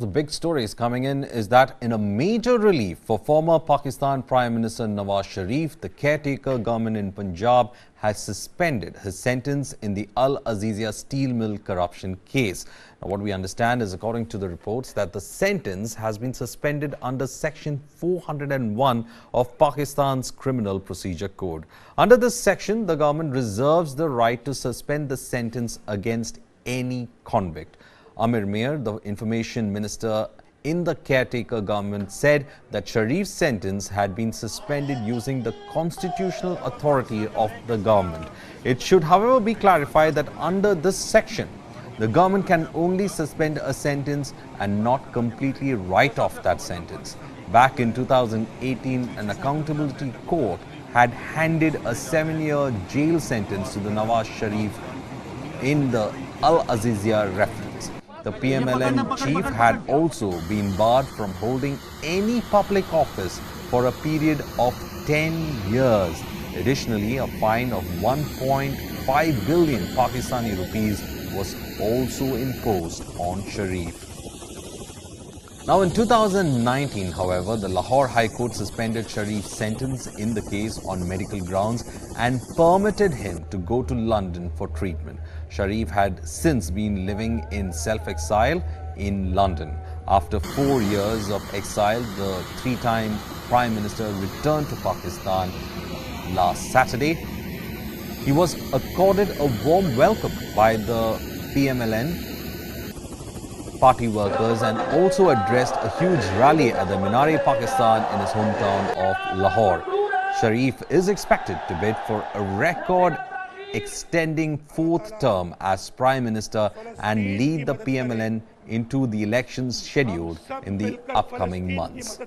The big stories coming in is that in a major relief for former Pakistan Prime Minister Nawaz Sharif, the caretaker government in Punjab has suspended his sentence in the Al Azizia steel mill corruption case. Now, what we understand is, according to the reports, that the sentence has been suspended under Section 401 of Pakistan's Criminal Procedure Code. Under this section, the government reserves the right to suspend the sentence against any convict. Amir Mir, the information minister in the caretaker government, said that Sharif's sentence had been suspended using the constitutional authority of the government. It should, however, be clarified that under this section, the government can only suspend a sentence and not completely write off that sentence. Back in 2018, an accountability court had handed a 7-year jail sentence to the Nawaz Sharif in the Al Azizia reference. The PMLN chief had also been barred from holding any public office for a period of 10 years. Additionally, a fine of 1.5 billion Pakistani rupees was also imposed on Sharif. Now, in 2019, however, the Lahore High Court suspended Sharif's sentence in the case on medical grounds and permitted him to go to London for treatment. Sharif had since been living in self-exile in London. After 4 years of exile, the three-time Prime Minister returned to Pakistan last Saturday. He was accorded a warm welcome by the PMLN party workers and also addressed a huge rally at the Minar-e-Pakistan in his hometown of Lahore. Sharif is expected to bid for a record extending 4th term as Prime Minister and lead the PMLN into the elections scheduled in the upcoming months.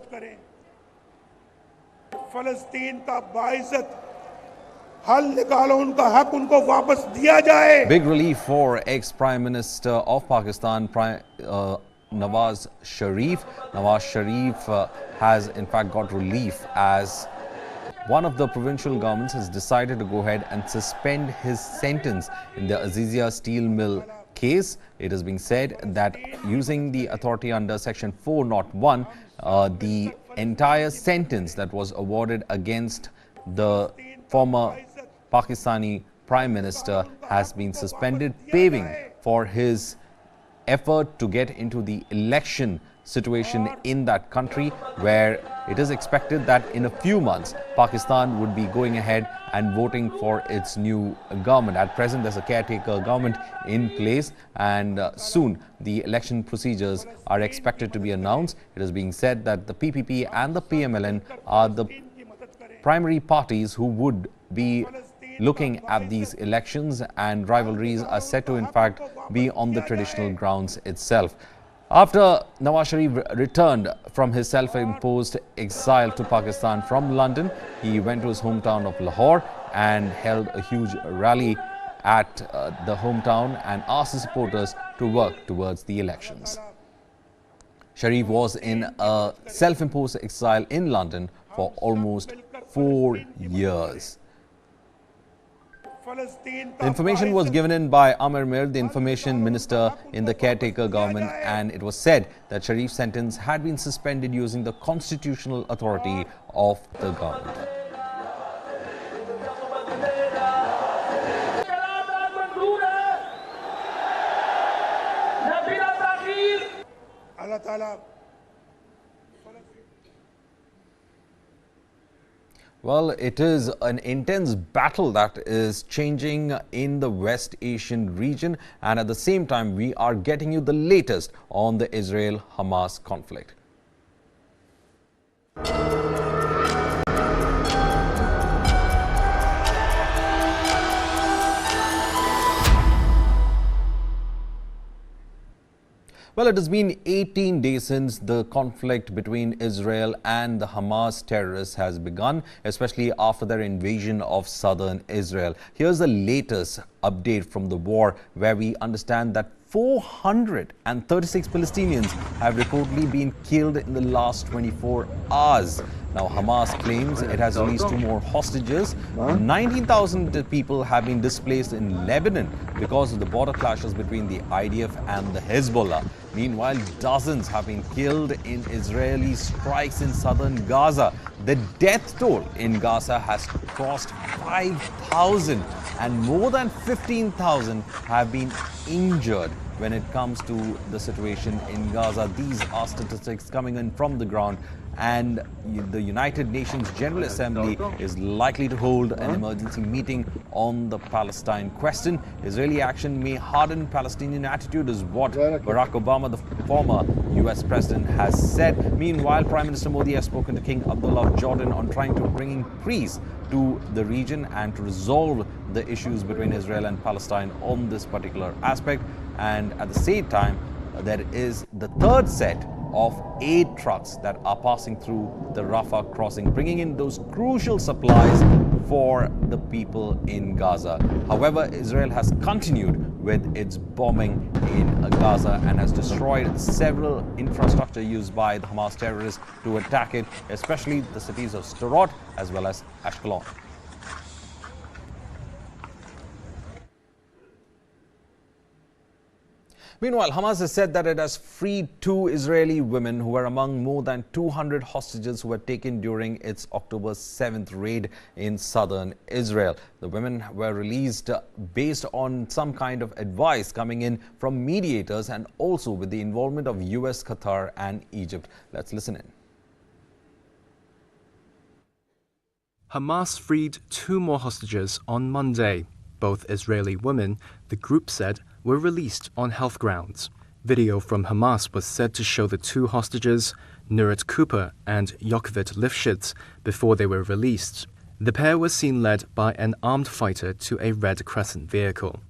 Big relief for ex-Prime Minister of Pakistan, Nawaz Sharif. Nawaz Sharif has in fact got relief as one of the provincial governments has decided to go ahead and suspend his sentence in the Azizia steel mill case. It is being said that using the authority under Section 401, the entire sentence that was awarded against the former Pakistani Prime Minister has been suspended, paving for his effort to get into the election situation in that country, where it is expected that in a few months Pakistan would be going ahead and voting for its new government. At present, there's a caretaker government in place, and soon the election procedures are expected to be announced. It is being said that the PPP and the PMLN are the primary parties who would be looking at these elections, and rivalries are said to in fact be on the traditional grounds itself. After Nawaz Sharif returned from his self-imposed exile to Pakistan from London, he went to his hometown of Lahore and held a huge rally at the hometown and asked his supporters to work towards the elections. Sharif was in a self-imposed exile in London for almost 4 years. The information was given in by Amir Mir, the information minister in the caretaker government, and it was said that Sharif's sentence had been suspended using the constitutional authority of the government. Well, it is an intense battle that is changing in the West Asian region, and at the same time we are getting you the latest on the Israel-Hamas conflict. Well, it has been 18 days since the conflict between Israel and the Hamas terrorists has begun, especially after their invasion of southern Israel. Here's the latest update from the war, where we understand that 436 Palestinians have reportedly been killed in the last 24 hours. Now, Hamas claims it has released 2 more hostages. 19,000 people have been displaced in Lebanon because of the border clashes between the IDF and the Hezbollah. Meanwhile, dozens have been killed in Israeli strikes in southern Gaza. The death toll in Gaza has crossed 5,000 and more than 15,000 have been injured when it comes to the situation in Gaza. These are statistics coming in from the ground, and the United Nations General Assembly is likely to hold an emergency meeting on the Palestine question. Israeli action may harden Palestinian attitude is what Barack Obama, the former US president, has said. Meanwhile, Prime Minister Modi has spoken to King Abdullah of Jordan on trying to bring peace to the region and to resolve the issues between Israel and Palestine on this particular aspect. And at the same time, there is the third set of aid trucks that are passing through the Rafah crossing, bringing in those crucial supplies for the people in Gaza. However, Israel has continued with its bombing in Gaza and has destroyed several infrastructure used by the Hamas terrorists to attack it, especially the cities of Sderot as well as Ashkelon. Meanwhile, Hamas has said that it has freed 2 Israeli women who were among more than 200 hostages who were taken during its October 7th raid in southern Israel. The women were released based on some kind of advice coming in from mediators and also with the involvement of US, Qatar and Egypt. Let's listen in. Hamas freed 2 more hostages on Monday. Both Israeli women, the group said, were released on health grounds. Video from Hamas was said to show the 2 hostages, Nurit Cooper and Yocheved Lifshitz, before they were released. The pair was seen led by an armed fighter to a Red Crescent vehicle.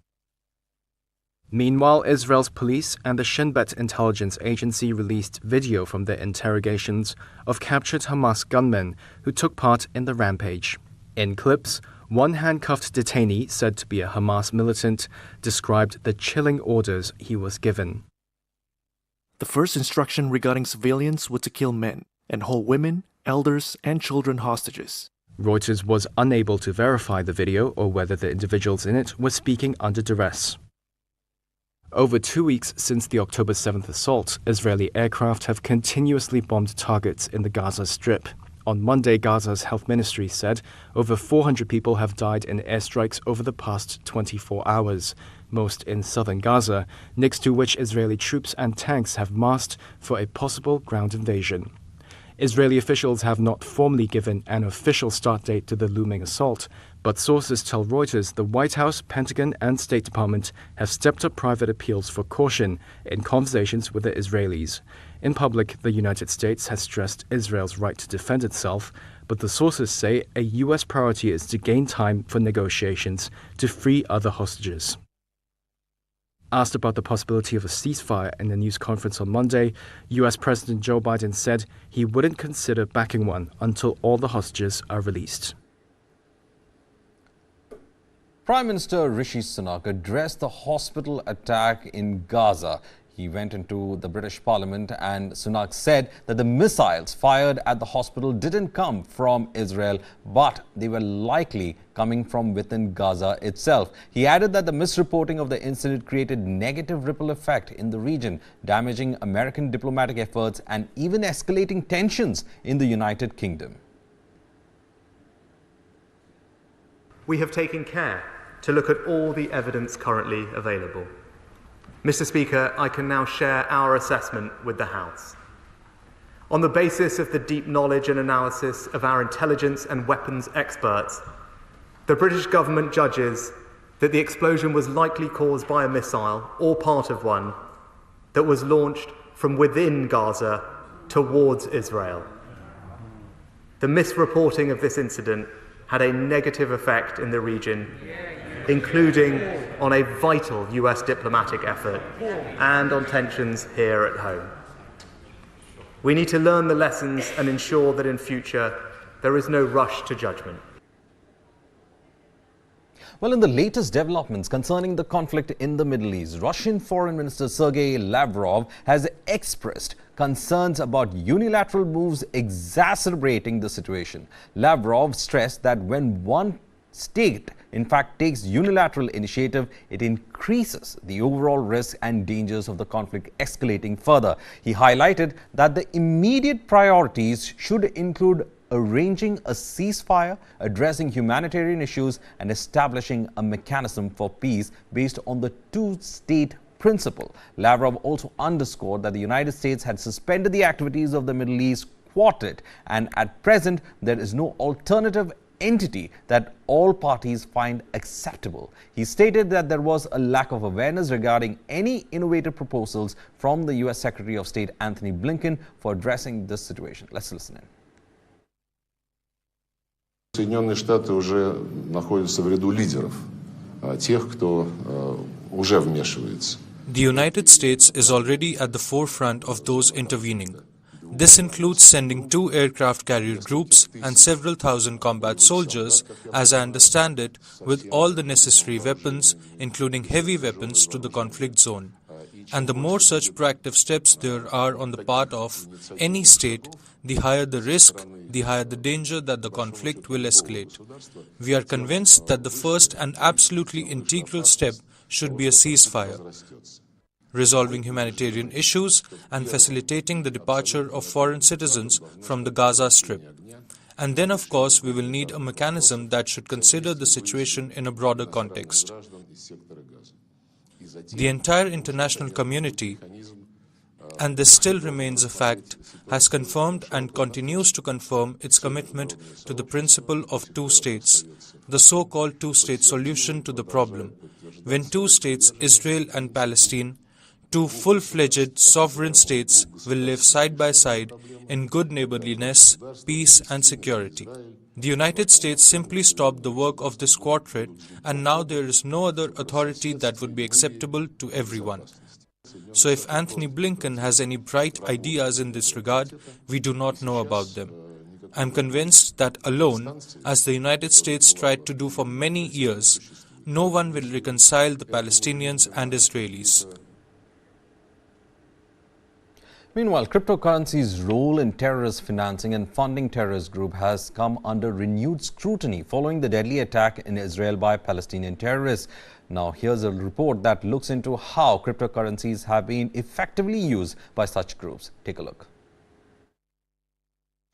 Meanwhile, Israel's police and the Shin Bet intelligence agency released video from their interrogations of captured Hamas gunmen who took part in the rampage. In clips, one handcuffed detainee, said to be a Hamas militant, described the chilling orders he was given. The first instruction regarding civilians was to kill men and hold women, elders, and children hostages. Reuters was unable to verify the video or whether the individuals in it were speaking under duress. Over 2 weeks since the October 7th assault, Israeli aircraft have continuously bombed targets in the Gaza Strip. On Monday, Gaza's health ministry said over 400 people have died in airstrikes over the past 24 hours, most in southern Gaza, next to which Israeli troops and tanks have massed for a possible ground invasion. Israeli officials have not formally given an official start date to the looming assault, but sources tell Reuters the White House, Pentagon, and State Department have stepped up private appeals for caution in conversations with the Israelis. In public, the United States has stressed Israel's right to defend itself, but the sources say a U.S. priority is to gain time for negotiations to free other hostages. Asked about the possibility of a ceasefire in a news conference on Monday, U.S. President Joe Biden said he wouldn't consider backing one until all the hostages are released. Prime Minister Rishi Sunak addressed the hospital attack in Gaza. He went into the British Parliament and Sunak said that the missiles fired at the hospital didn't come from Israel, but they were likely coming from within Gaza itself. He added that the misreporting of the incident created negative ripple effect in the region, damaging American diplomatic efforts and even escalating tensions in the United Kingdom. We have taken care to look at all the evidence currently available. Mr. Speaker, I can now share our assessment with the House. On the basis of the deep knowledge and analysis of our intelligence and weapons experts, the British government judges that the explosion was likely caused by a missile, or part of one, that was launched from within Gaza towards Israel. The misreporting of this incident had a negative effect in the region, including on a vital US diplomatic effort and on tensions here at home. We need to learn the lessons and ensure that in future there is no rush to judgment. Well, in the latest developments concerning the conflict in the Middle East, Russian Foreign Minister Sergei Lavrov has expressed concerns about unilateral moves exacerbating the situation. Lavrov stressed that when one state, in fact, takes unilateral initiative, it increases the overall risk and dangers of the conflict escalating further. He highlighted that the immediate priorities should include arranging a ceasefire, addressing humanitarian issues, and establishing a mechanism for peace based on the two-state principle. Lavrov also underscored that the United States had suspended the activities of the Middle East Quartet, and at present there is no alternative entity that all parties find acceptable. He stated that there was a lack of awareness regarding any innovative proposals from the U.S. Secretary of State Anthony Blinken for addressing this situation. Let's listen in. Соединенные Штаты уже находятся в ряду лидеров, тех, кто уже вмешивается. The United States is already at the forefront of those intervening. This includes sending 2 aircraft carrier groups and several thousand combat soldiers, as I understand it, with all the necessary weapons, including heavy weapons, to the conflict zone. And the more such proactive steps there are on the part of any state, the higher the risk, the higher the danger that the conflict will escalate. We are convinced that the first and absolutely integral step should be a ceasefire, resolving humanitarian issues and facilitating the departure of foreign citizens from the Gaza Strip. And then, of course, we will need a mechanism that should consider the situation in a broader context. The entire international community, and this still remains a fact, has confirmed and continues to confirm its commitment to the principle of two states, the so-called two-state solution to the problem. When two states, Israel and Palestine, two full-fledged sovereign states, will live side by side in good neighborliness, peace and security. The United States simply stopped the work of this quartet, and now there is no other authority that would be acceptable to everyone. So if Anthony Blinken has any bright ideas in this regard, we do not know about them. I am convinced that alone, as the United States tried to do for many years, no one will reconcile the Palestinians and Israelis. Meanwhile, cryptocurrency's role in terrorist financing and funding terrorist group has come under renewed scrutiny following the deadly attack in Israel by Palestinian terrorists. Now, here's a report that looks into how cryptocurrencies have been effectively used by such groups. Take a look.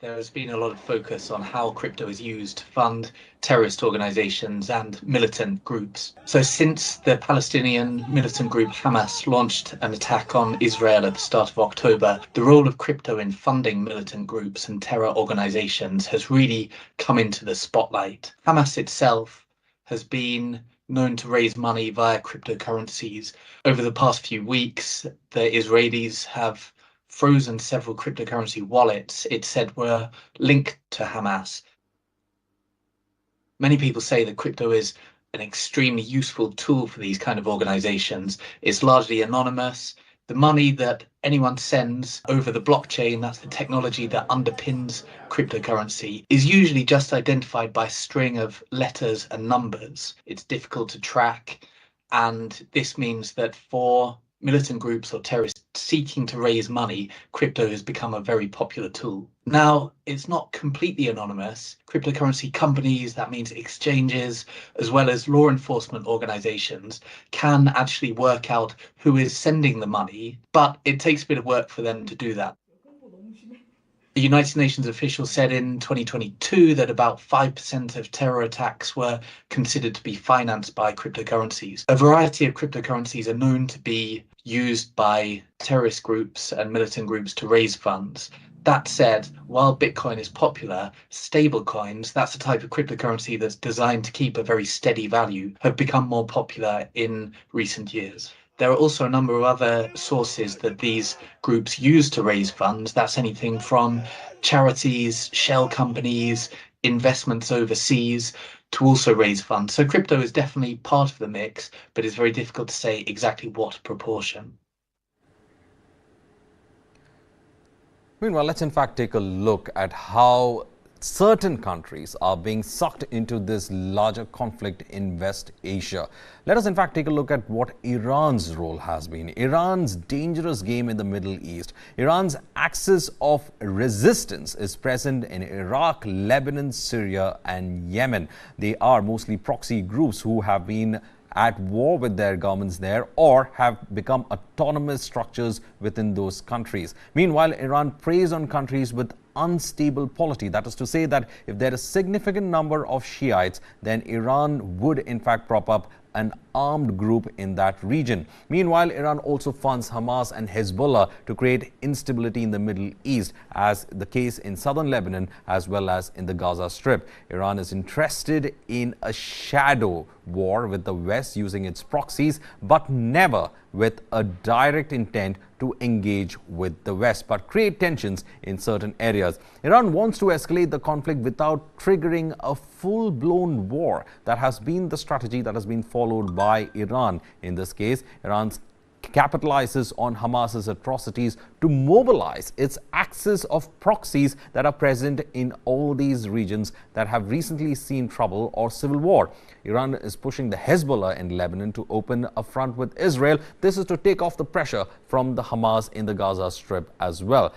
There has been a lot of focus on how crypto is used to fund terrorist organizations and militant groups. So since the Palestinian militant group Hamas launched an attack on Israel at the start of October, the role of crypto in funding militant groups and terror organizations has really come into the spotlight. Hamas itself has been known to raise money via cryptocurrencies. Over the past few weeks, the Israelis have frozen several cryptocurrency wallets it said were linked to Hamas. Many people say that crypto is an extremely useful tool for these kind of organizations. It's largely anonymous. The money that anyone sends over the blockchain, that's the technology that underpins cryptocurrency, is usually just identified by a string of letters and numbers. It's difficult to track, and this means that for militant groups or terrorists seeking to raise money, crypto has become a very popular tool. Now, it's not completely anonymous. Cryptocurrency companies, that means exchanges, as well as law enforcement organizations, can actually work out who is sending the money, but it takes a bit of work for them to do that. The United Nations officials said in 2022 that about 5% of terror attacks were considered to be financed by cryptocurrencies. A variety of cryptocurrencies are known to be used by terrorist groups and militant groups to raise funds. That said, while Bitcoin is popular, stablecoins, that's a type of cryptocurrency that's designed to keep a very steady value, have become more popular in recent years. There are also a number of other sources that these groups use to raise funds. That's anything from charities, shell companies, investments overseas to also raise funds. So crypto is definitely part of the mix, but it's very difficult to say exactly what proportion. Meanwhile, let's in fact take a look at how certain countries are being sucked into this larger conflict in West Asia. Let us in fact take a look at what Iran's role has been. Iran's dangerous game in the Middle East. Iran's axis of resistance is present in Iraq, Lebanon, Syria and Yemen. They are mostly proxy groups who have been at war with their governments there or have become autonomous structures within those countries. Meanwhile, Iran preys on countries with unstable polity. That is to say that if there is a significant number of Shiites, then Iran would in fact prop up an armed group in that region. Meanwhile, Iran also funds Hamas and Hezbollah to create instability in the Middle East, as the case in southern Lebanon as well as in the Gaza Strip. Iran is interested in a shadow war with the West using its proxies, but never with a direct intent to engage with the West, but create tensions in certain areas. Iran wants to escalate the conflict without triggering a full-blown war. That has been the strategy that has been followed by Iran. In this case, Iran capitalizes on Hamas's atrocities to mobilize its axis of proxies that are present in all these regions that have recently seen trouble or civil war. Iran is pushing the Hezbollah in Lebanon to open a front with Israel. This is to take off the pressure from the Hamas in the Gaza Strip as well.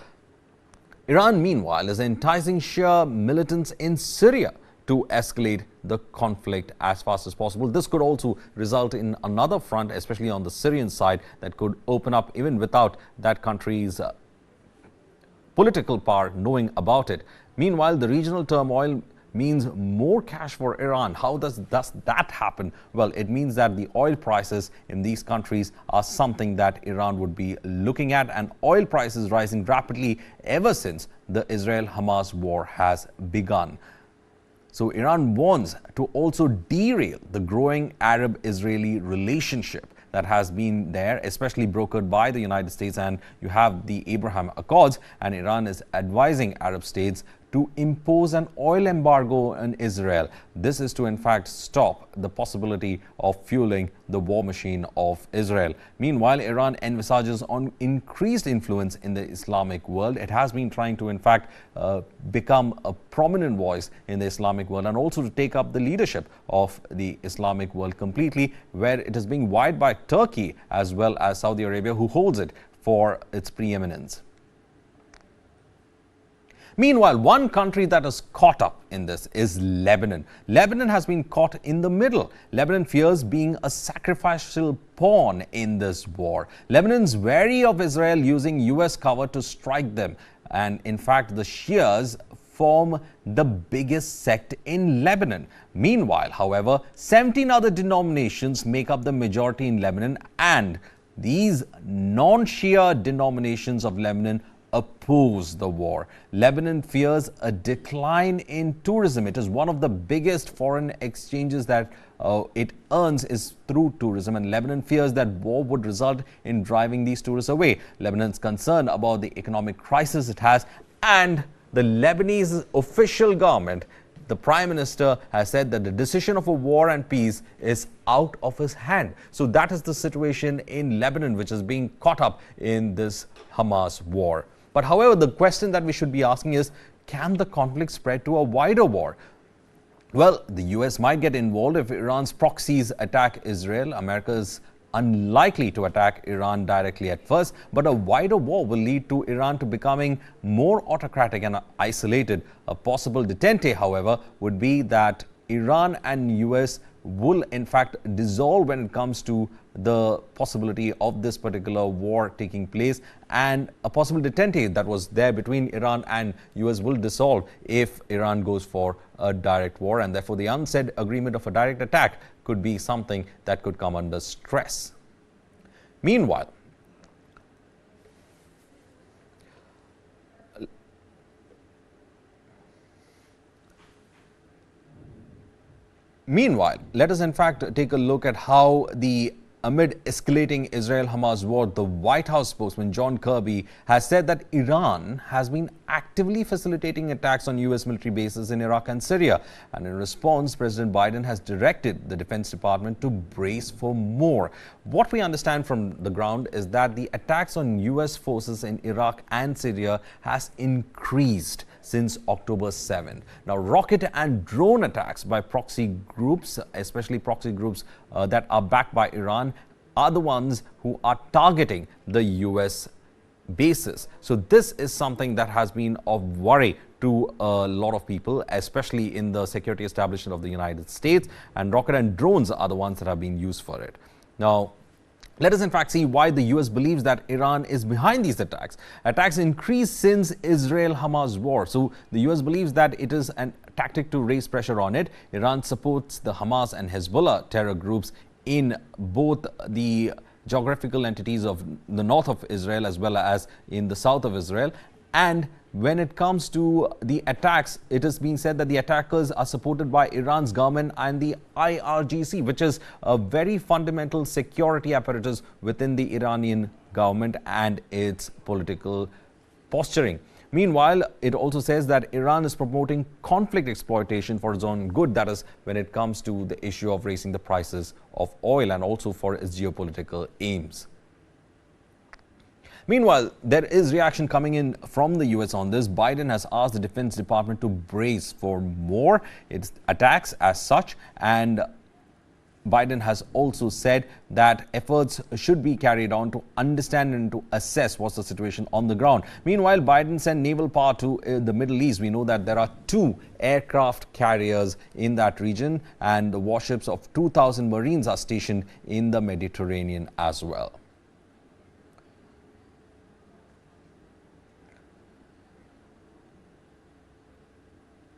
Iran, meanwhile, is enticing Shia militants in Syria to escalate the conflict as fast as possible. This could also result in another front, especially on the Syrian side, that could open up even without that country's political power knowing about it. Meanwhile, the regional turmoil means more cash for Iran. How does that happen? Well, it means that the oil prices in these countries are something that Iran would be looking at, and oil prices rising rapidly ever since the Israel-Hamas war has begun. So Iran wants to also derail the growing Arab-Israeli relationship that has been there, especially brokered by the United States, and you have the Abraham Accords, and Iran is advising Arab states to impose an oil embargo on Israel. This is to in fact stop the possibility of fueling the war machine of Israel. Meanwhile, Iran envisages on increased influence in the Islamic world. It has been trying to in fact become a prominent voice in the Islamic world, and also to take up the leadership of the Islamic world completely, where it is being vied by Turkey as well as Saudi Arabia, who holds it for its preeminence. Meanwhile, one country that is caught up in this is Lebanon. Lebanon has been caught in the middle. Lebanon fears being a sacrificial pawn in this war. Lebanon's wary of Israel using US cover to strike them. And in fact, the Shias form the biggest sect in Lebanon. Meanwhile, however, 17 other denominations make up the majority in Lebanon, and these non-Shia denominations of Lebanon oppose the war. Lebanon fears a decline in tourism. It is one of the biggest foreign exchanges that it earns is through tourism, and Lebanon fears that war would result in driving these tourists away. Lebanon's concerned about the economic crisis it has, and the Lebanese official government, the Prime Minister, has said that the decision of a war and peace is out of his hand. So that is the situation in Lebanon, which is being caught up in this Hamas war. But however, the question that we should be asking is, can the conflict spread to a wider war? Well, the US might get involved if Iran's proxies attack Israel. America is unlikely to attack Iran directly at first, but a wider war will lead to Iran to becoming more autocratic and isolated. A possible detente, however, would be that Iran and US will in fact dissolve when it comes to the possibility of this particular war taking place, and a possible detente that was there between Iran and US will dissolve if Iran goes for a direct war, and therefore the unsaid agreement of a direct attack could be something that could come under stress. Meanwhile, let us in fact take a look at how amid escalating Israel-Hamas war, the White House spokesman John Kirby has said that Iran has been actively facilitating attacks on US military bases in Iraq and Syria. And in response, President Biden has directed the Defense Department to brace for more. What we understand from the ground is that the attacks on US forces in Iraq and Syria has increased. since October 7th. Now, rocket and drone attacks by proxy groups, especially proxy groups that are backed by Iran, are the ones who are targeting the U.S. bases. So this is something that has been of worry to a lot of people, especially in the security establishment of the United States, and rocket and drones are the ones that have been used for it. Now, let us in fact see why the US believes that Iran is behind these attacks. Attacks increased since Israel-Hamas war. So the US believes that it is a tactic to raise pressure on it. Iran supports the Hamas and Hezbollah terror groups in both the geographical entities of the north of Israel as well as in the south of Israel. And when it comes to the attacks, it is being said that the attackers are supported by Iran's government and the IRGC, which is a very fundamental security apparatus within the Iranian government and its political posturing. Meanwhile, it also says that Iran is promoting conflict exploitation for its own good. That is when it comes to the issue of raising the prices of oil and also for its geopolitical aims. Meanwhile, there is reaction coming in from the US on this. Biden has asked the Defense Department to brace for more attacks as such, and Biden has also said that efforts should be carried on to understand and to assess what's the situation on the ground. Meanwhile, Biden sent naval power to the Middle East. We know that there are 2 aircraft carriers in that region, and the warships of 2,000 Marines are stationed in the Mediterranean as well.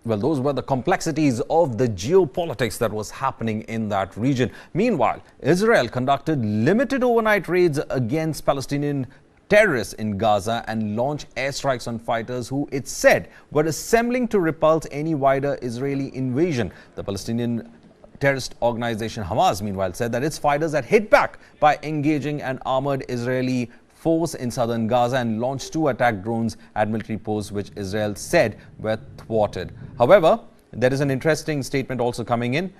Well, those were the complexities of the geopolitics that was happening in that region. Meanwhile, Israel conducted limited overnight raids against Palestinian terrorists in Gaza and launched airstrikes on fighters who it said were assembling to repulse any wider Israeli invasion. The Palestinian terrorist organization Hamas, meanwhile, said that its fighters had hit back by engaging an armored Israeli force in southern Gaza and launched 2 attack drones at military posts, which Israel said were thwarted. However, there is an interesting statement also coming in.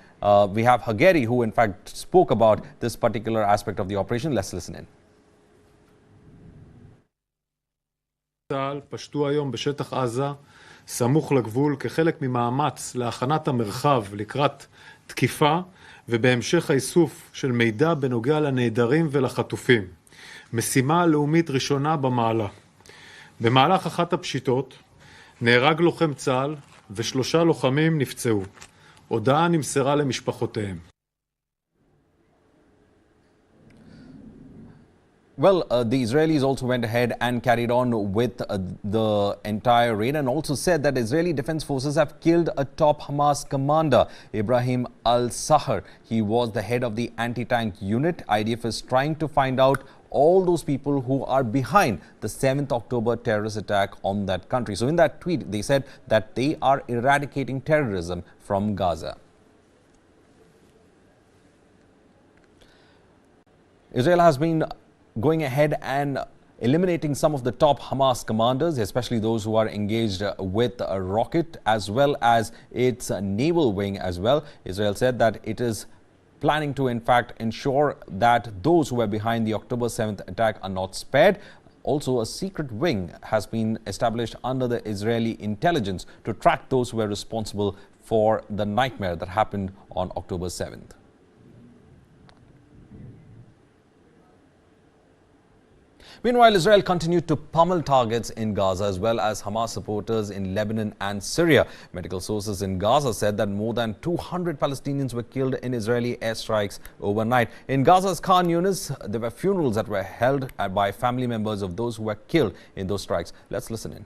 We have Hageri, who in fact spoke about this particular aspect of the operation. Let's listen in. צה"ל פשטו היום בשטח עזה, סמוך לגבול, כחלק ממאמץ להכנת המרחב לקראת תקיפה ובהמשך האיסוף של מידע בנוגע לנעדרים ולחטופים. משימה לאומית ראשונה במעלה. במהלך אחת הפשיטות נהרג לוחם צה"ל ו3 לוחמים נפצעו. הודעה נמסרה למשפחותיהם. Well, the Israelis also went ahead and carried on with the entire raid and also said that Israeli Defense Forces have killed a top Hamas commander, Ibrahim al-Sahar. He was the head of the anti-tank unit. IDF is trying to find out all those people who are behind the 7th October terrorist attack on that country. So in that tweet, they said that they are eradicating terrorism from Gaza. Israel has been going ahead and eliminating some of the top Hamas commanders, especially those who are engaged with a rocket, as well as its naval wing as well. Israel said that it is planning to in fact ensure that those who were behind the October 7th attack are not spared. Also, a secret wing has been established under the Israeli intelligence to track those who were responsible for the nightmare that happened on October 7th. Meanwhile, Israel continued to pummel targets in Gaza as well as Hamas supporters in Lebanon and Syria. Medical sources in Gaza said that more than 200 Palestinians were killed in Israeli airstrikes overnight. In Gaza's Khan Yunis, there were funerals that were held by family members of those who were killed in those strikes. Let's listen in.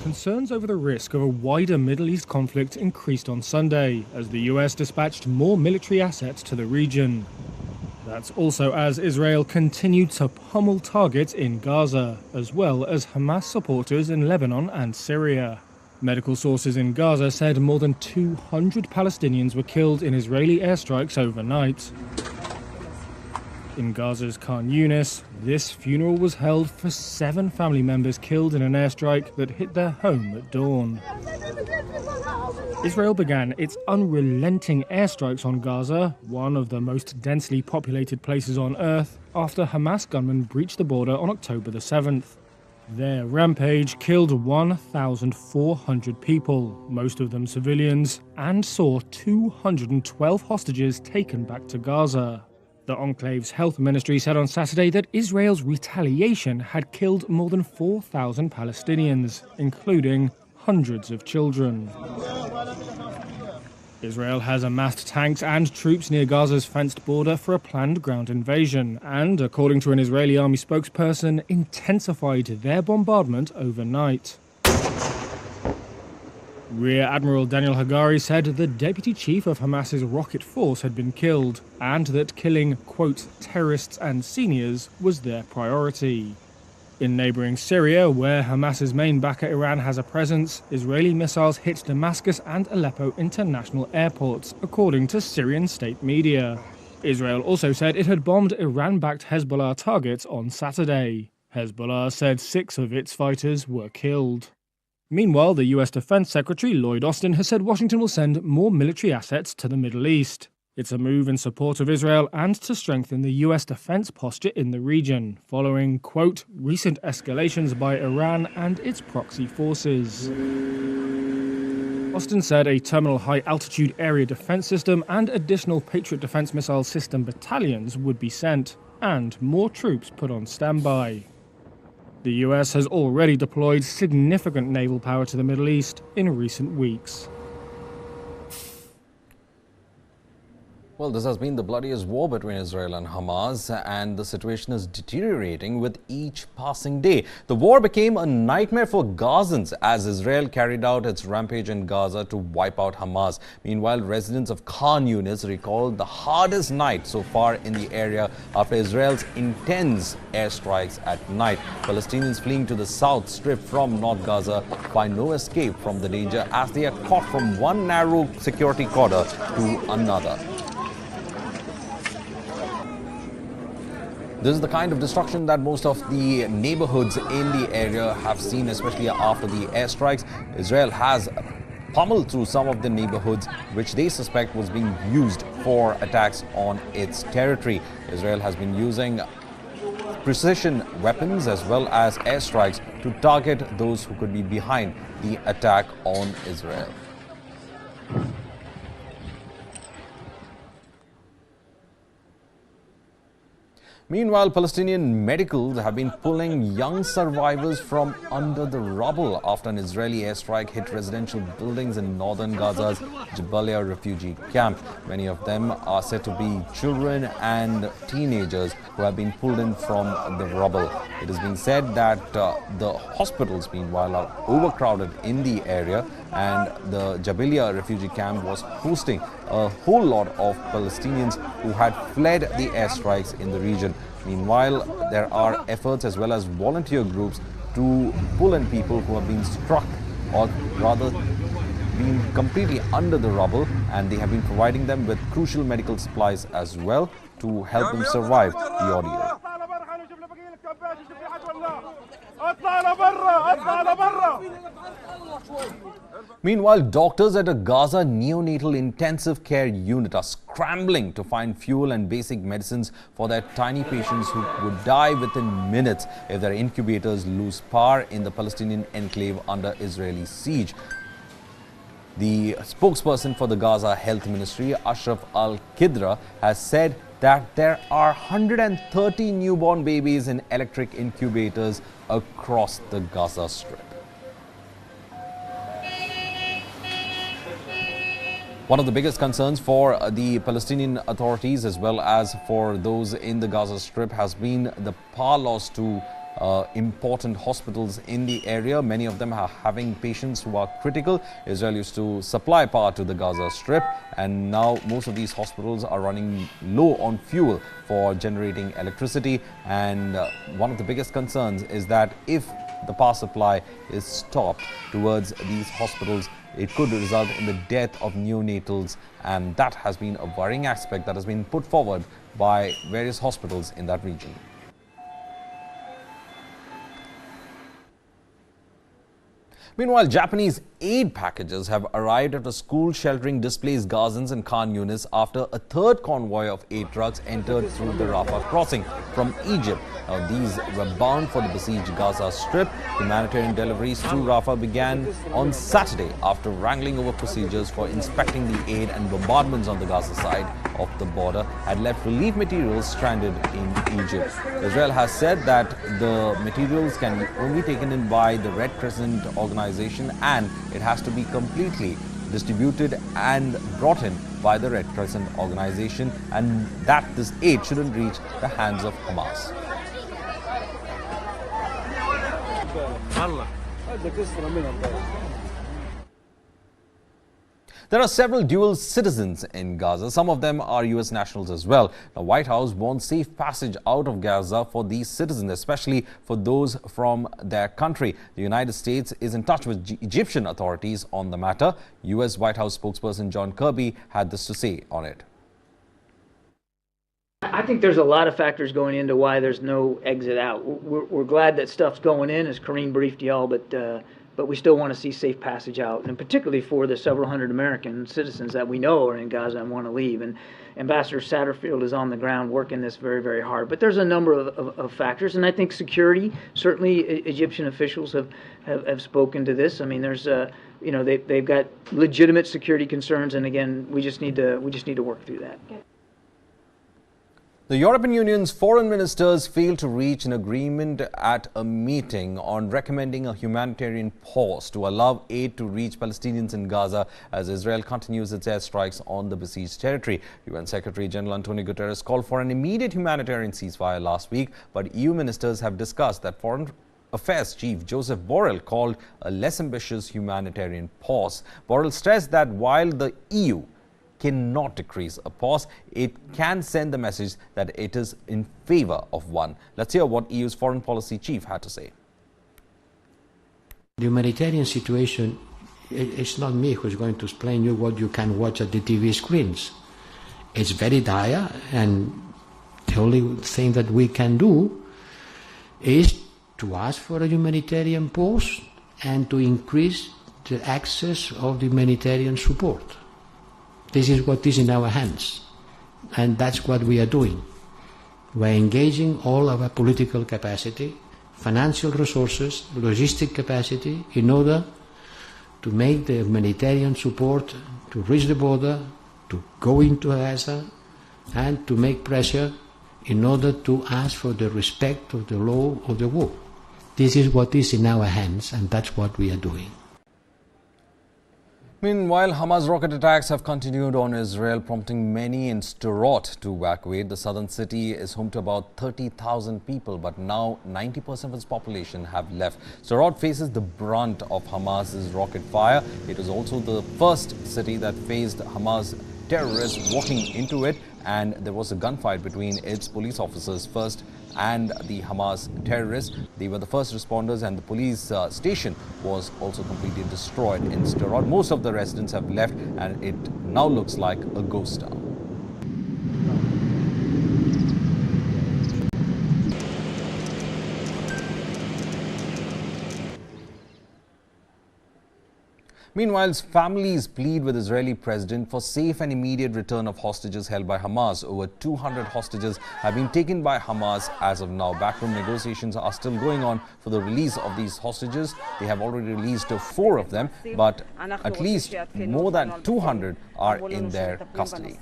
Concerns over the risk of a wider Middle East conflict increased on Sunday as the US dispatched more military assets to the region. That's also as Israel continued to pummel targets in Gaza, as well as Hamas supporters in Lebanon and Syria. Medical sources in Gaza said more than 200 Palestinians were killed in Israeli airstrikes overnight. In Gaza's Khan Yunis, this funeral was held for 7 family members killed in an airstrike that hit their home at dawn. Israel began its unrelenting airstrikes on Gaza, one of the most densely populated places on Earth, after Hamas gunmen breached the border on October the 7th. Their rampage killed 1,400 people, most of them civilians, and saw 212 hostages taken back to Gaza. The enclave's health ministry said on Saturday that Israel's retaliation had killed more than 4,000 Palestinians, including hundreds of children. Israel has amassed tanks and troops near Gaza's fenced border for a planned ground invasion and, according to an Israeli army spokesperson, intensified their bombardment overnight. Rear Admiral Daniel Hagari said the deputy chief of Hamas's rocket force had been killed and that killing, quote, terrorists and seniors was their priority. In neighbouring Syria, where Hamas's main backer Iran has a presence, Israeli missiles hit Damascus and Aleppo international airports, according to Syrian state media. Israel also said it had bombed Iran-backed Hezbollah targets on Saturday. Hezbollah said 6 of its fighters were killed. Meanwhile, the US Defense Secretary Lloyd Austin has said Washington will send more military assets to the Middle East. It's a move in support of Israel and to strengthen the US defense posture in the region, following, quote, recent escalations by Iran and its proxy forces. Austin said a terminal high-altitude area defense system and additional Patriot defense missile system battalions would be sent, and more troops put on standby. The US has already deployed significant naval power to the Middle East in recent weeks. Well, this has been the bloodiest war between Israel and Hamas, and the situation is deteriorating with each passing day. The war became a nightmare for Gazans as Israel carried out its rampage in Gaza to wipe out Hamas. Meanwhile, residents of Khan Yunis recalled the hardest night so far in the area after Israel's intense airstrikes at night. Palestinians fleeing to the south strip from North Gaza find no escape from the danger as they are caught from one narrow security corridor to another. This is the kind of destruction that most of the neighborhoods in the area have seen, especially after the airstrikes. Israel has pummeled through some of the neighborhoods which they suspect was being used for attacks on its territory. Israel has been using precision weapons as well as airstrikes to target those who could be behind the attack on Israel. Meanwhile, Palestinian medicals have been pulling young survivors from under the rubble after an Israeli airstrike hit residential buildings in northern Gaza's Jabalia refugee camp. Many of them are said to be children and teenagers who have been pulled in from the rubble. It has been said that the hospitals, meanwhile, are overcrowded in the area, and the Jabalia refugee camp was hosting a whole lot of Palestinians who had fled the airstrikes in the region. Meanwhile, there are efforts as well as volunteer groups to pull in people who have been struck or rather been completely under the rubble, and they have been providing them with crucial medical supplies as well to help them survive the ordeal. Meanwhile, doctors at a Gaza neonatal intensive care unit are scrambling to find fuel and basic medicines for their tiny patients who would die within minutes if their incubators lose power in the Palestinian enclave under Israeli siege. The spokesperson for the Gaza Health Ministry, Ashraf Al-Qidra, has said that there are 130 newborn babies in electric incubators across the Gaza Strip. One of the biggest concerns for the Palestinian authorities as well as for those in the Gaza Strip has been the power loss to important hospitals in the area. Many of them are having patients who are critical. Israel used to supply power to the Gaza Strip, and now most of these hospitals are running low on fuel for generating electricity. And one of the biggest concerns is that if the power supply is stopped towards these hospitals, it could result in the death of neonatals, and that has been a worrying aspect that has been put forward by various hospitals in that region. Meanwhile, Japanese aid packages have arrived at a school sheltering displaced Gazans in Khan Yunis after a third convoy of aid trucks entered through the Rafah crossing from Egypt. Now, these were bound for the besieged Gaza Strip. Humanitarian deliveries through Rafah began on Saturday after wrangling over procedures for inspecting the aid, and bombardments on the Gaza side of the border had left relief materials stranded in Egypt. Israel has said that the materials can be only taken in by the Red Crescent organization, and it has to be completely distributed and brought in by the Red Crescent organization, and that this aid shouldn't reach the hands of Hamas. There are several dual citizens in Gaza. Some of them are U.S. nationals as well. The White House wants safe passage out of Gaza for these citizens, especially for those from their country. The United States is in touch with Egyptian authorities on the matter. U.S. White House spokesperson John Kirby had this to say on it. I think there's a lot of factors going into why there's no exit out. We're glad that stuff's going in, as Kareem briefed y'all, but we still want to see safe passage out, and particularly for the several hundred American citizens that we know are in Gaza and want to leave. And Ambassador Satterfield is on the ground working this very, very hard. But there's a number of factors, and I think security, certainly Egyptian officials have spoken to this. I mean, there's they've got legitimate security concerns, and again, we just need to work through that. The European Union's foreign ministers failed to reach an agreement at a meeting on recommending a humanitarian pause to allow aid to reach Palestinians in Gaza as Israel continues its airstrikes on the besieged territory. UN Secretary General Antonio Guterres called for an immediate humanitarian ceasefire last week, but EU ministers have discussed that Foreign Affairs Chief Joseph Borrell called a less ambitious humanitarian pause. Borrell stressed that while the EU cannot decrease a pause, it can send the message that it is in favor of one. Let's hear what EU's foreign policy chief had to say. The humanitarian situation, it's not me who's going to explain you what you can watch at the TV screens. It's very dire, and the only thing that we can do is to ask for a humanitarian pause and to increase the access of the humanitarian support. This is what is in our hands, and that's what we are doing. We're engaging all our political capacity, financial resources, logistic capacity in order to make the humanitarian support to reach the border, to go into Gaza, and to make pressure in order to ask for the respect of the law of the war. This is what is in our hands, and that's what we are doing. Meanwhile, Hamas rocket attacks have continued on Israel, prompting many in Sderot to evacuate. The southern city is home to about 30,000 people, but now 90% of its population have left. Sderot faces the brunt of Hamas's rocket fire. It was also the first city that faced Hamas terrorists walking into it, and there was a gunfight between its police officers first and the Hamas terrorists. They were the first responders, and the police station was also completely destroyed in Sderot. Most of the residents have left, and it now looks like a ghost town. Meanwhile, families plead with Israeli president for safe and immediate return of hostages held by Hamas. Over 200 hostages have been taken by Hamas as of now. Backroom negotiations are still going on for the release of these hostages. They have already released 4 of them, but at least more than 200 are in their custody.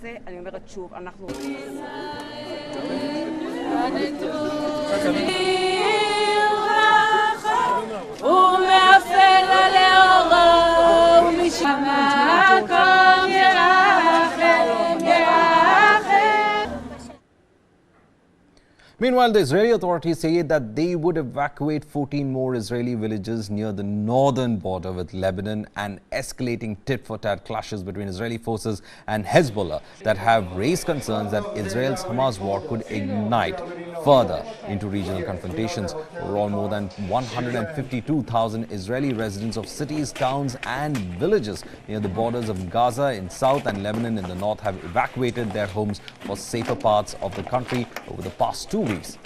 Meanwhile, the Israeli authorities say that they would evacuate 14 more Israeli villages near the northern border with Lebanon, and escalating tit-for-tat clashes between Israeli forces and Hezbollah that have raised concerns that Israel's Hamas war could ignite further into regional confrontations. Overall, more than 152,000 Israeli residents of cities, towns and villages near the borders of Gaza in south and Lebanon in the north have evacuated their homes for safer parts of the country over the past 2 weeks.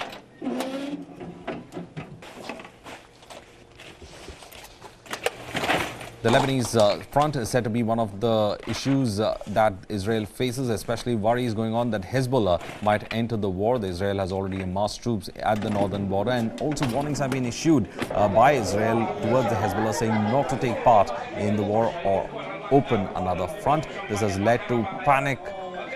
The Lebanese front is said to be one of the issues that Israel faces, especially worries going on that Hezbollah might enter the war. Israel has already amassed troops at the northern border, and also warnings have been issued by Israel towards the Hezbollah saying not to take part in the war or open another front. This has led to panic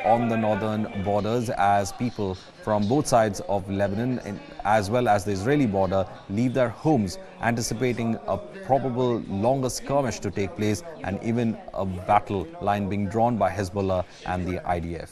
on the northern borders as people from both sides of Lebanon as well as the Israeli border leave their homes, anticipating a probable longer skirmish to take place and even a battle line being drawn by Hezbollah and the IDF.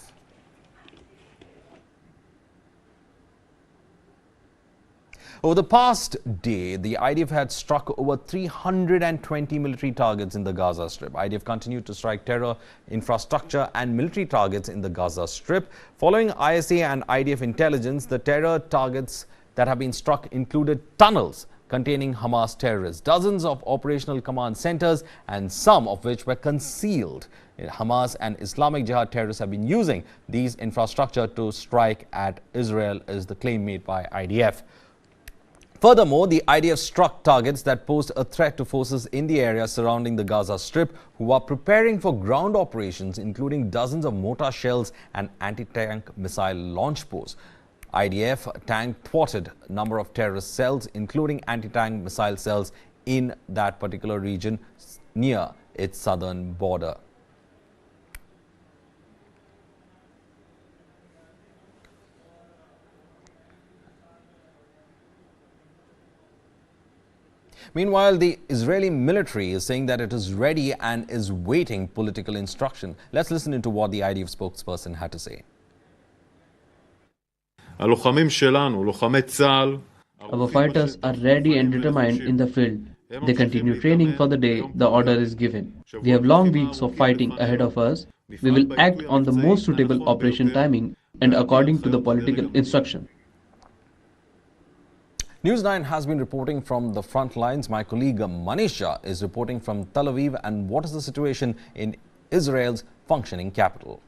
Over the past day, the IDF had struck over 320 military targets in the Gaza Strip. IDF continued to strike terror, infrastructure and military targets in the Gaza Strip. Following ISA and IDF intelligence, the terror targets that have been struck included tunnels containing Hamas terrorists, dozens of operational command centers, and some of which were concealed. Hamas and Islamic Jihad terrorists have been using these infrastructure to strike at Israel, is the claim made by IDF. Furthermore, the IDF struck targets that posed a threat to forces in the area surrounding the Gaza Strip who are preparing for ground operations, including dozens of mortar shells and anti-tank missile launch posts. IDF tank thwarted a number of terrorist cells, including anti-tank missile cells in that particular region near its southern border. Meanwhile, the Israeli military is saying that it is ready and is waiting political instruction. Let's listen into what the IDF spokesperson had to say. Our fighters are ready and determined in the field. They continue training for the day the order is given. We have long weeks of fighting ahead of us. We will act on the most suitable operation timing and according to the political instruction. News9 has been reporting from the front lines. My colleague Manisha is reporting from Tel Aviv. And what is the situation in Israel's functioning capital?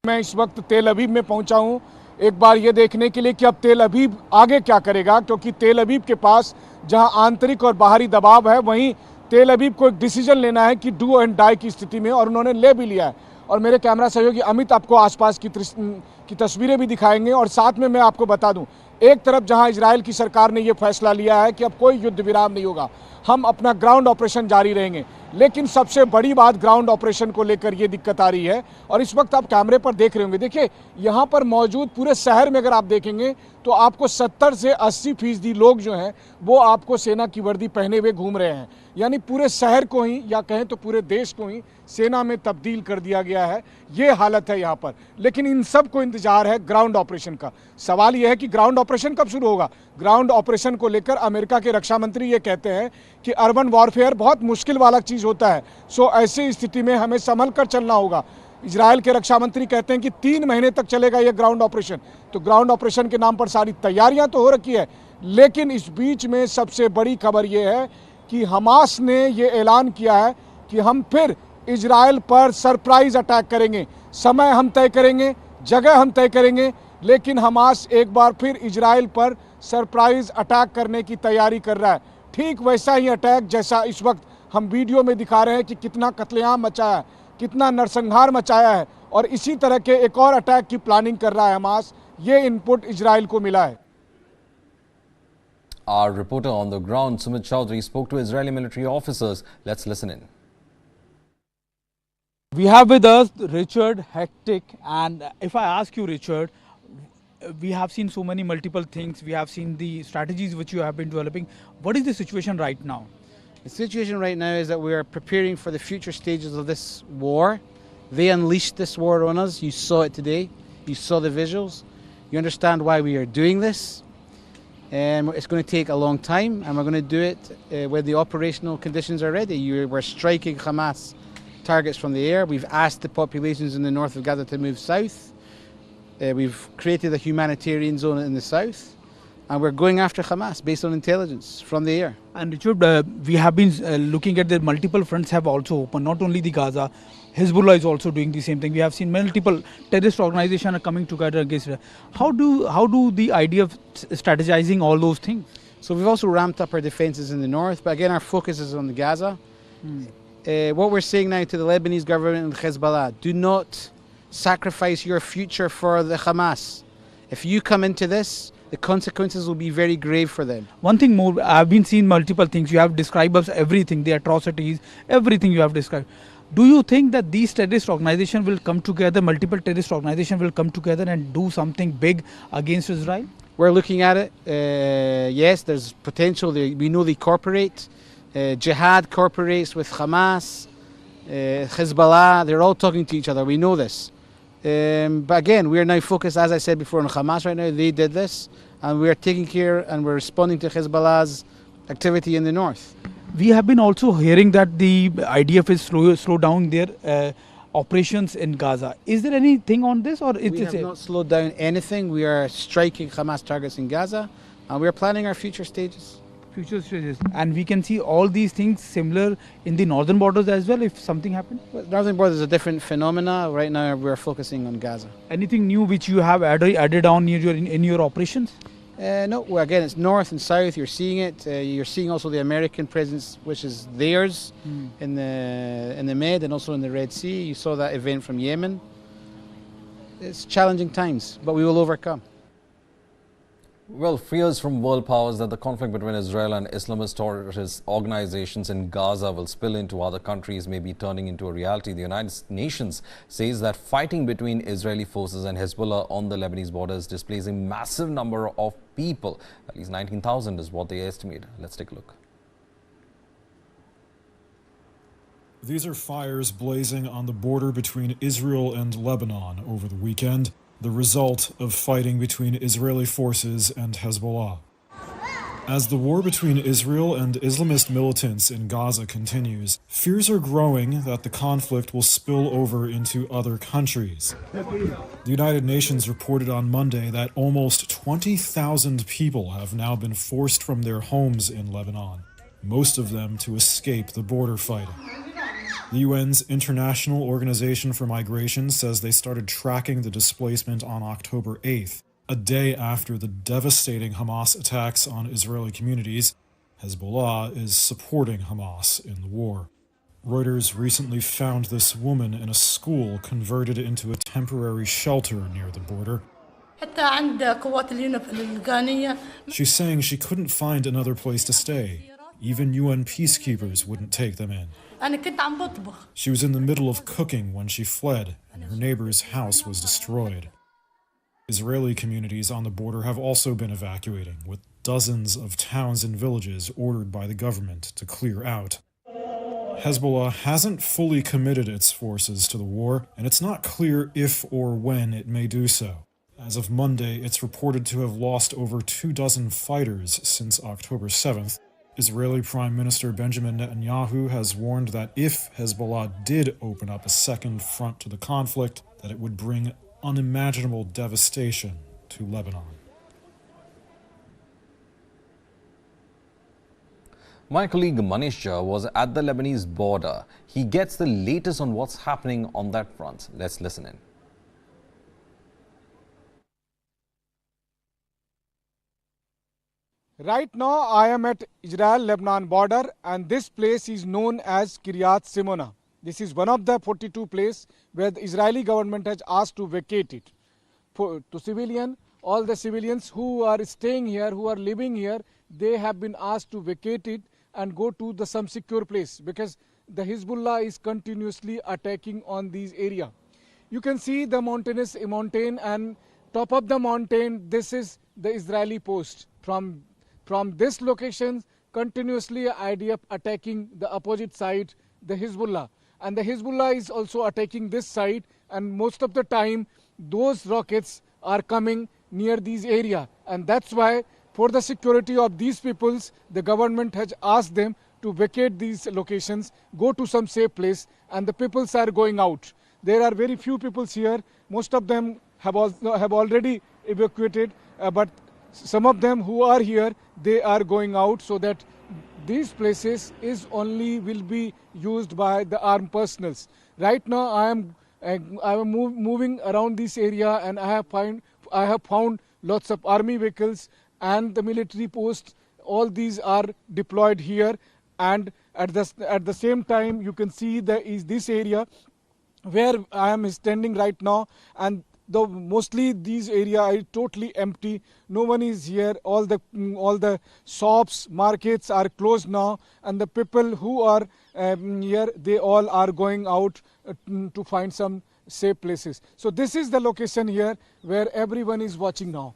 मैं इस वक्त तेल अवीव में पहुंचा हूं एक बार ये देखने के लिए कि अब तेल अवीव आगे क्या करेगा, क्योंकि तेल अवीव के पास जहां आंतरिक और बाहरी दबाव है, वहीं तेल अवीव को एक डिसीजन लेना है कि डू एंड डाई की स्थिति में, और उन्होंने ले भी लिया है। और मेरे कैमरा सहयोगी अमित आपको आसपास की तस्वीरें भी दिखाएंगे। और साथ में मैं आपको बता दूं, एक तरफ जहां इजराइल की सरकार ने ये फैसला लिया है कि अब कोई युद्ध विराम नहीं होगा, हम अपना ग्राउंड ऑपरेशन जारी रहेंगे, लेकिन सबसे बड़ी बात ग्राउंड ऑपरेशन को लेकर ये दिक्कत आ रही है। और इस वक्त आप कैमरे पर देख रहे होंगे, देखिए यहाँ पर मौजूद पूरे शहर में अगर आप देखेंगे तो आपको 70 से 80% लोग जो हैं वो आपको सेना की वर्दी पहने हुए घूम रहे हैं। यानी पूरे शहर को ही, या कहें तो पूरे देश को ही सेना में तब्दील कर दिया गया है, ये हालत है यहाँ पर। लेकिन इन सब को इंतजार है ग्राउंड ऑपरेशन का। सवाल यह है कि ग्राउंड ऑपरेशन कब शुरू होगा। ग्राउंड ऑपरेशन को लेकर अमेरिका के रक्षा मंत्री ये कहते हैं कि अर्बन वॉरफेयर बहुत मुश्किल वाला चीज़ होता है, सो ऐसी स्थिति में हमें संभल कर चलना होगा। इजराइल के रक्षा मंत्री कहते हैं कि 3 महीने तक चलेगा ये ग्राउंड ऑपरेशन। तो ग्राउंड ऑपरेशन के नाम पर सारी तैयारियां तो हो रखी है, लेकिन इस बीच में सबसे बड़ी खबर ये है कि हमास ने ये ऐलान किया है कि हम फिर इजराइल पर सरप्राइज अटैक करेंगे। समय हम तय करेंगे, जगह हम तय करेंगे, लेकिन हमास एक बार फिर इजराइल पर सरप्राइज अटैक करने की तैयारी कर रहा है। ठीक वैसा ही अटैक जैसा इस वक्त हम वीडियो में दिखा रहे हैं कि कितना कत्लेआम मचाया है, कितना नरसंहार मचाया है, और इसी तरह के एक और अटैक की प्लानिंग कर रहा है हमास। ये इनपुट इजराइल को मिला है। Our reporter on the ground, Sumit Chaudhary, spoke to Israeli military officers. Let's listen in. We have with us Richard Hectic, and if I ask you, Richard, we have seen so many multiple things. We have seen the strategies which you have been developing. What is the situation right now? The situation right now is that we are preparing for the future stages of this war. They unleashed this war on us. You saw it today. You saw the visuals. You understand why we are doing this. And it's going to take a long time, and we're going to do it when the operational conditions are ready. We're striking Hamas targets from the air. We've asked the populations in the north of Gaza to move south. We've created a humanitarian zone in the south, and we're going after Hamas based on intelligence from the air. And Richard, we have been looking at the multiple fronts have also opened, not only the Gaza. Hezbollah is also doing the same thing. We have seen multiple terrorist organizations are coming together against it. How do the idea of strategizing all those things? So we've also ramped up our defences in the north, but again our focus is on the Gaza. What we're saying now to the Lebanese government and Hezbollah, do not sacrifice your future for the Hamas. If you come into this, the consequences will be very grave for them. One thing more, I've been seeing multiple things. You have described us everything, the atrocities, everything you have described. Do you think that these terrorist organizations will come together, multiple terrorist organizations will come together and do something big against Israel? We're looking at it. Yes, there's potential. We know they cooperate. Jihad cooperates with Hamas, Hezbollah. They're all talking to each other. We know this. But again, we are now focused, as I said before, on Hamas right now. They did this, and we are taking care and we're responding to Hezbollah's activity in the north. We have been also hearing that the IDF is slow down their operations in Gaza. Is there anything on this, or we have not slowed down anything? We are striking Hamas targets in Gaza, and we are planning our future stages. And we can see all these things similar in the northern borders as well if something happens? Well, northern borders is a different phenomena. Right now we're focusing on Gaza. Anything new which you have added on in your operations? No, well, again, it's north and south. You're seeing it. You're seeing also the American presence, which is theirs in the Med and also in the Red Sea. You saw that event from Yemen. It's challenging times, but we will overcome. Well, fears from world powers that the conflict between Israel and Islamist terrorist organizations in Gaza will spill into other countries may be turning into a reality. The United Nations says that fighting between Israeli forces and Hezbollah on the Lebanese border is displacing massive number of people. At least 19,000 is what they estimate. Let's take a look. These are fires blazing on the border between Israel and Lebanon over the weekend, the result of fighting between Israeli forces and Hezbollah. As the war between Israel and Islamist militants in Gaza continues, fears are growing that the conflict will spill over into other countries. The United Nations reported on Monday that almost 20,000 people have now been forced from their homes in Lebanon, most of them to escape the border fighting. The UN's International Organization for Migration says they started tracking the displacement on October 8th, a day after the devastating Hamas attacks on Israeli communities. Hezbollah is supporting Hamas in the war. Reuters recently found this woman in a school converted into a temporary shelter near the border. She's saying she couldn't find another place to stay. Even UN peacekeepers wouldn't take them in. She was in the middle of cooking when she fled, and her neighbor's house was destroyed. Israeli communities on the border have also been evacuating, with dozens of towns and villages ordered by the government to clear out. Hezbollah hasn't fully committed its forces to the war, and it's not clear if or when it may do so. As of Monday, it's reported to have lost over 24 fighters since October 7th. Israeli Prime Minister Benjamin Netanyahu has warned that if Hezbollah did open up a second front to the conflict, that it would bring unimaginable devastation to Lebanon. My colleague Manish Jha was at the Lebanese border. He gets the latest on what's happening on that front. Let's listen in. Right now I am at Israel-Lebanon border, and this place is known as Kiryat Simona. This is one of the 42 places where the Israeli government has asked to vacate it. All the civilians who are staying here, who are living here, they have been asked to vacate it and go to some secure place, because the Hezbollah is continuously attacking on these area. You can see the mountainous mountain, and top of the mountain, this is the Israeli post. From this location, continuously IDF attacking the opposite side, the Hezbollah. And the Hezbollah is also attacking this side, and most of the time, those rockets are coming near these area. And that's why, for the security of these peoples, the government has asked them to vacate these locations, go to some safe place, and the peoples are going out. There are very few peoples here. Most of them have already evacuated, but some of them who are here, they are going out, so that these places will be used by the armed personals. Right now I am moving around this area, and I have found lots of army vehicles and the military posts all these are deployed here, and at the same time you can see there is this area where I am standing right now, and though mostly these area are totally empty, no one is here. All the shops, markets are closed now, and the people who are here, they all are going out to find some safe places. So this is the location here where everyone is watching now.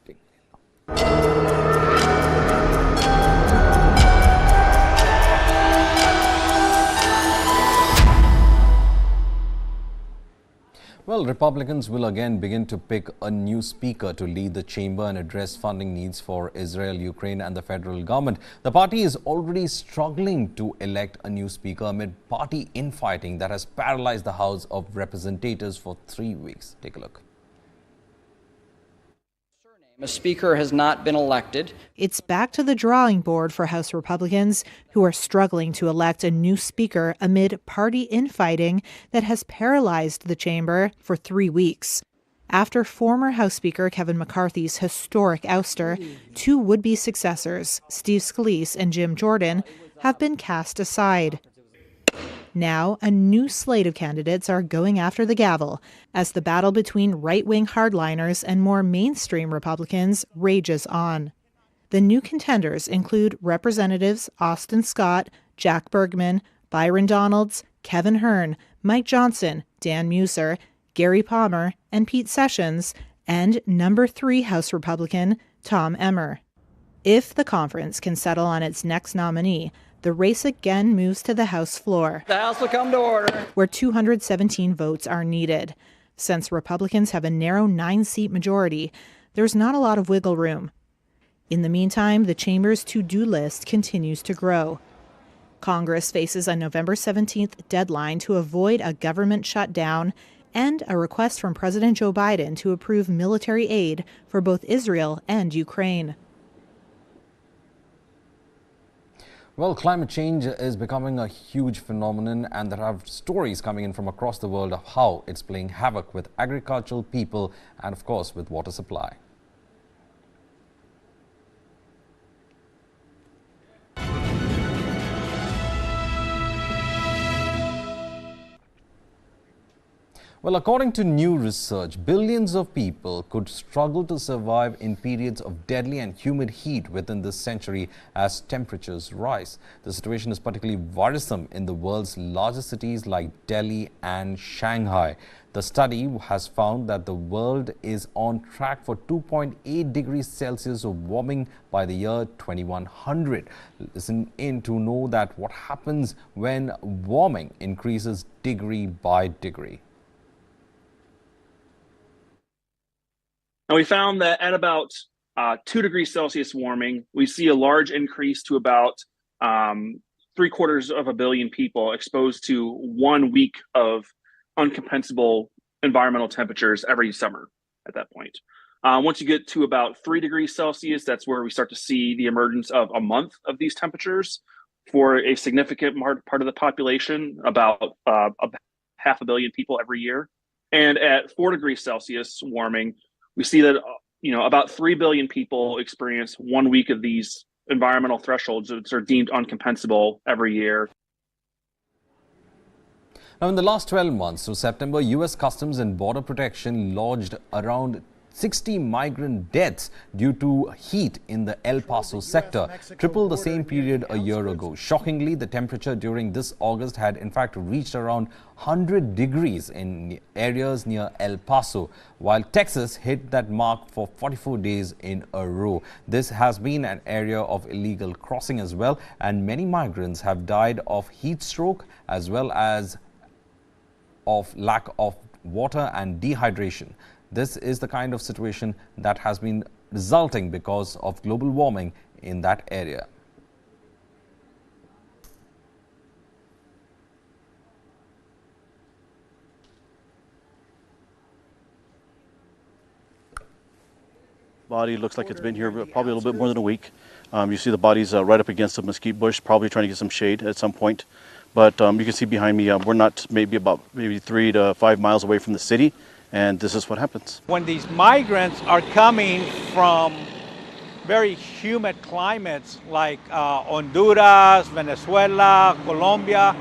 Well, Republicans will again begin to pick a new speaker to lead the chamber and address funding needs for Israel, Ukraine and the federal government. The party is already struggling to elect a new speaker amid party infighting that has paralyzed the House of Representatives for 3 weeks. Take a look. A speaker has not been elected. It's back to the drawing board for House Republicans, who are struggling to elect a new speaker amid party infighting that has paralyzed the chamber for 3 weeks. After former House Speaker Kevin McCarthy's historic ouster, two would-be successors, Steve Scalise and Jim Jordan, have been cast aside. Now, a new slate of candidates are going after the gavel as the battle between right-wing hardliners and more mainstream Republicans rages on. The new contenders include Representatives Austin Scott, Jack Bergman, Byron Donalds, Kevin Hearn, Mike Johnson, Dan Muser, Gary Palmer, and Pete Sessions, and number 3 House Republican Tom Emmer. If the conference can settle on its next nominee, the race again moves to the House floor. The House will come to order. Where 217 votes are needed. Since Republicans have a narrow 9-seat majority, there's not a lot of wiggle room. In the meantime, the chamber's to-do list continues to grow. Congress faces a November 17th deadline to avoid a government shutdown and a request from President Joe Biden to approve military aid for both Israel and Ukraine. Well, climate change is becoming a huge phenomenon, and there are stories coming in from across the world of how it's playing havoc with agricultural people and, of course, with water supply. Well, according to new research, billions of people could struggle to survive in periods of deadly and humid heat within this century as temperatures rise. The situation is particularly worrisome in the world's largest cities like Delhi and Shanghai. The study has found that the world is on track for 2.8 degrees Celsius of warming by the year 2100. Listen in to know that what happens when warming increases degree by degree. And we found that at about 2 degrees Celsius warming, we see a large increase to about 750 million people exposed to 1 week of uncompensable environmental temperatures every summer at that point. Once you get to about 3 degrees Celsius, that's where we start to see the emergence of a month of these temperatures for a significant part of the population, about 500 million people every year. And at 4 degrees Celsius warming, we see that about 3 billion people experience 1 week of these environmental thresholds that are deemed uncompensable every year. Now, in the last 12 months through September, U.S. Customs and Border Protection lodged around 60 migrant deaths due to heat in the El Paso sector, triple the same period a year ago. Shockingly, the temperature during this August had in fact reached around 100 degrees in areas near El Paso, while Texas hit that mark for 44 days in a row. This has been an area of illegal crossing as well, and many migrants have died of heat stroke as well as of lack of water and dehydration. This is the kind of situation that has been resulting because of global warming in that area. Body looks like it's been here probably a little bit more than a week. You see the body's right up against a mesquite bush, probably trying to get some shade at some point. But you can see behind me, we're not maybe 3 to 5 miles away from the city. And this is what happens. When these migrants are coming from very humid climates like Honduras, Venezuela, Colombia,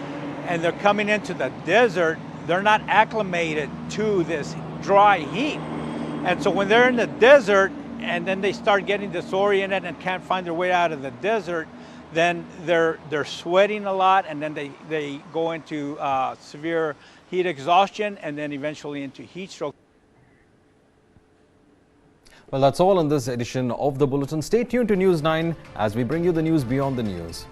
and they're coming into the desert, they're not acclimated to this dry heat. And so when they're in the desert and then they start getting disoriented and can't find their way out of the desert, then they're sweating a lot, and then they go into severe heat exhaustion and then eventually into heat stroke. Well, that's all in this edition of the Bulletin. Stay tuned to News 9 as we bring you the news beyond the news.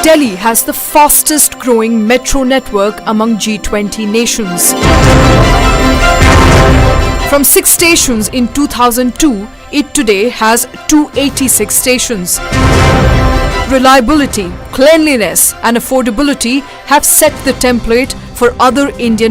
Delhi has the fastest growing metro network among G20 nations. From 6 stations in 2002, it today has 286 stations. Reliability, cleanliness and affordability have set the template for other Indian